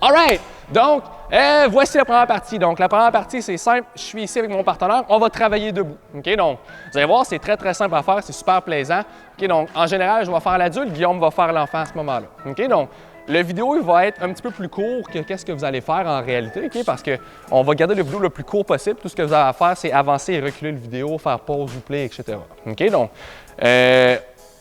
All right! Donc, voici la première partie. Donc, la première partie, c'est simple. Je suis ici avec mon partenaire. On va travailler debout. OK? Donc, vous allez voir, c'est très, très simple à faire. C'est super plaisant. OK? Donc, en général, je vais faire l'adulte. Guillaume va faire l'enfant à ce moment-là. OK? Donc, le vidéo, il va être un petit peu plus court que qu'est-ce que vous allez faire en réalité, OK? Parce qu'on va garder le vidéo le plus court possible. Tout ce que vous avez à faire, c'est avancer et reculer le vidéo, faire pause ou play, etc. OK? Donc,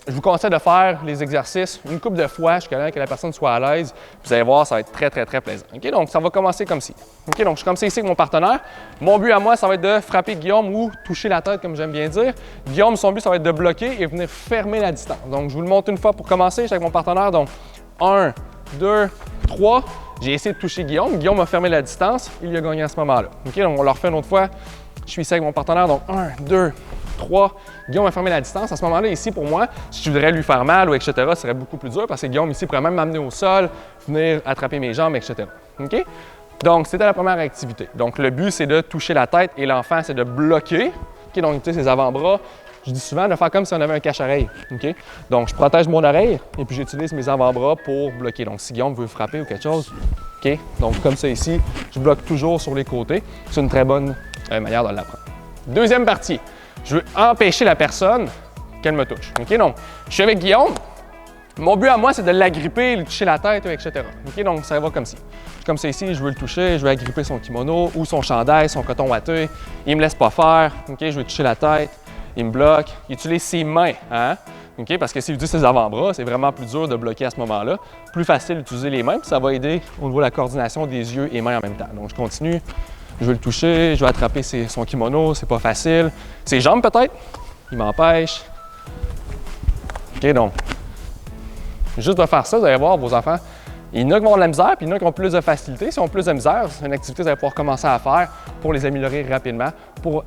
je vous conseille de faire les exercices une couple de fois jusqu'à là que la personne soit à l'aise. Vous allez voir, ça va être très, très, très plaisant. OK? Donc, ça va commencer comme ci. OK? Donc, je suis comme ça ici avec mon partenaire. Mon but à moi, ça va être de frapper Guillaume ou toucher la tête, comme j'aime bien dire. Guillaume, son but, ça va être de bloquer et venir fermer la distance. Donc, je vous le montre une fois pour commencer. Je suis avec mon partenaire. Donc, 1, 2, 3. J'ai essayé de toucher Guillaume. Guillaume a fermé la distance. Il a gagné à ce moment-là. OK? Donc, on le refait une autre fois. Je suis ici avec mon partenaire. Donc, 1, 2, 3. Guillaume a fermé la distance. À ce moment-là, ici, pour moi, si je voudrais lui faire mal ou etc., ce serait beaucoup plus dur parce que Guillaume, ici, pourrait même m'amener au sol, venir attraper mes jambes, etc. OK? Donc, c'était la première activité. Donc, le but, c'est de toucher la tête et l'enfant, c'est de bloquer. OK? Donc, tu sais, ses avant-bras. Je dis souvent de faire comme si on avait un cache-oreille. OK? Donc, je protège mon oreille et puis j'utilise mes avant-bras pour bloquer. Donc, si Guillaume veut frapper ou quelque chose, OK? Donc, comme ça ici, je bloque toujours sur les côtés. C'est une très bonne manière de l'apprendre. Deuxième partie. Je veux empêcher la personne qu'elle me touche. OK? Donc, je suis avec Guillaume. Mon but à moi, c'est de l'agripper, lui toucher la tête, etc. OK? Donc, ça va comme ci. Je suis comme ça ici, je veux le toucher, je veux agripper son kimono ou son chandail, son coton ouaté. Il me laisse pas faire. OK? Je veux toucher la tête. Il me bloque. Il utilise ses mains. Hein? OK? Parce que s'il utilise ses avant-bras, c'est vraiment plus dur de bloquer à ce moment-là. Plus facile d'utiliser les mains, puis ça va aider au niveau de la coordination des yeux et mains en même temps. Donc, je continue. Je veux le toucher, je veux attraper son kimono, c'est pas facile. Ses jambes peut-être, il m'empêche. OK, donc, juste de faire ça, vous allez voir, vos enfants, il y en a qui vont avoir de la misère, puis il y en a qui ont plus de facilité. S'ils ont plus de misère, c'est une activité que vous allez pouvoir commencer à faire pour les améliorer rapidement, pour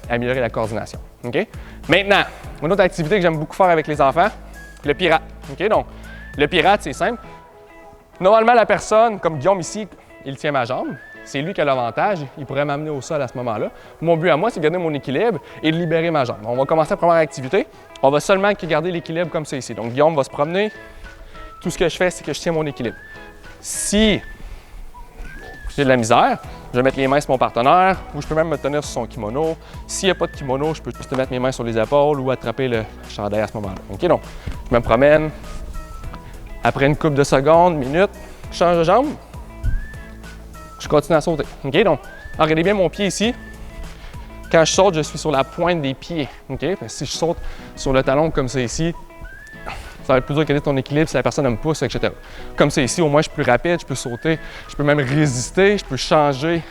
améliorer la coordination. OK? Maintenant, une autre activité que j'aime beaucoup faire avec les enfants, le pirate. OK, donc, le pirate, c'est simple. Normalement, la personne, comme Guillaume ici, il tient ma jambe. C'est lui qui a l'avantage, il pourrait m'amener au sol à ce moment-là. Mon but à moi, c'est de garder mon équilibre et de libérer ma jambe. On va commencer la première activité. On va seulement garder l'équilibre comme ça ici. Donc, Guillaume va se promener. Tout ce que je fais, c'est que je tiens mon équilibre. Si j'ai de la misère, je vais mettre les mains sur mon partenaire ou je peux même me tenir sur son kimono. S'il n'y a pas de kimono, je peux juste mettre mes mains sur les épaules ou attraper le chandail à ce moment-là. OK? Donc, je me promène. Après une couple de secondes, minutes, je change de jambe. Je continue à sauter. OK? Donc, regardez bien mon pied ici. Quand je saute, je suis sur la pointe des pieds. OK? Si je saute sur le talon comme ça ici, ça va être plus dur de garder ton équilibre si la personne me pousse, etc. Comme ça ici, au moins, je suis plus rapide, je peux sauter, je peux même résister, je peux changer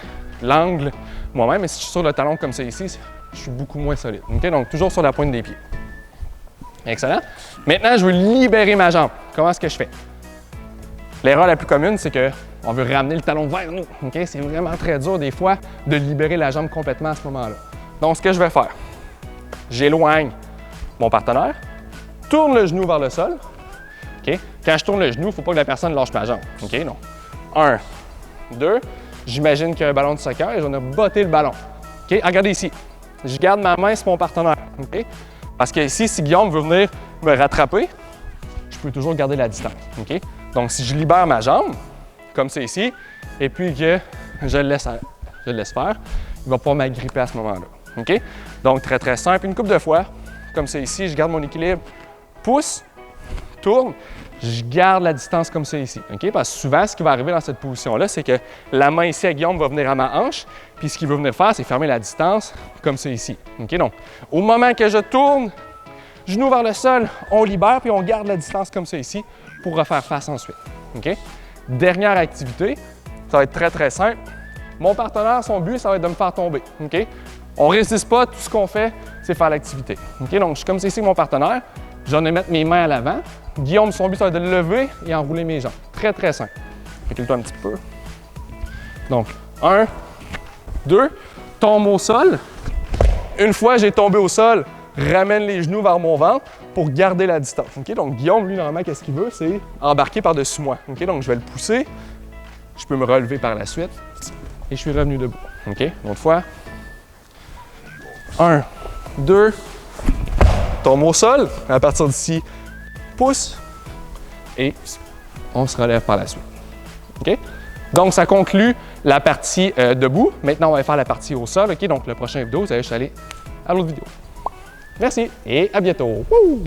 l'angle moi-même. Mais si je suis sur le talon comme ça ici, je suis beaucoup moins solide. OK? Donc, toujours sur la pointe des pieds. Excellent. Maintenant, je veux libérer ma jambe. Comment est-ce que je fais? L'erreur la plus commune, c'est qu'on veut ramener le talon vers nous. Okay? C'est vraiment très dur des fois de libérer la jambe complètement à ce moment-là. Donc, ce que je vais faire, j'éloigne mon partenaire, tourne le genou vers le sol. Okay? Quand je tourne le genou, il ne faut pas que la personne lâche ma jambe. Okay? Donc, 1, 2, j'imagine qu'il y a un ballon de soccer et j'en ai botté le ballon. Okay? Regardez ici, je garde ma main sur mon partenaire. Okay? Parce que ici, si Guillaume veut venir me rattraper, je peux toujours garder la distance. Okay? Donc, si je libère ma jambe, comme c'est ici, et puis que je le laisse faire, il va pouvoir m'agripper à ce moment-là. OK? Donc, très, très simple. Une couple de fois, comme c'est ici, je garde mon équilibre, pousse, tourne, je garde la distance comme c'est ici. OK? Parce que souvent, ce qui va arriver dans cette position-là, c'est que la main ici à Guillaume va venir à ma hanche, puis ce qu'il veut venir faire, c'est fermer la distance comme c'est ici. OK? Donc, au moment que je tourne, genou vers le sol, on libère, puis on garde la distance comme ça ici pour refaire face ensuite. OK? Dernière activité, ça va être très, très simple. Mon partenaire, son but, ça va être de me faire tomber. OK? On ne résiste pas, tout ce qu'on fait, c'est faire l'activité. OK? Donc, je suis comme ça ici avec mon partenaire, j'en ai mettre mes mains à l'avant. Guillaume, son but, ça va être de le lever et enrouler mes jambes. Très, très simple. Recule-toi un petit peu. Donc, 1, 2, tombe au sol. Une fois j'ai tombé au sol, ramène les genoux vers mon ventre pour garder la distance. Okay? Donc, Guillaume, lui, normalement, qu'est-ce qu'il veut? C'est embarquer par-dessus moi. Okay? Donc, je vais le pousser. Je peux me relever par la suite et je suis revenu debout. OK? Une autre fois. 1, 2, tombe au sol. À partir d'ici, pousse et on se relève par la suite. OK? Donc, ça conclut la partie debout. Maintenant, on va faire la partie au sol. OK? Donc, la prochaine vidéo, vous allez juste aller à l'autre vidéo. Merci et à bientôt. Wouh!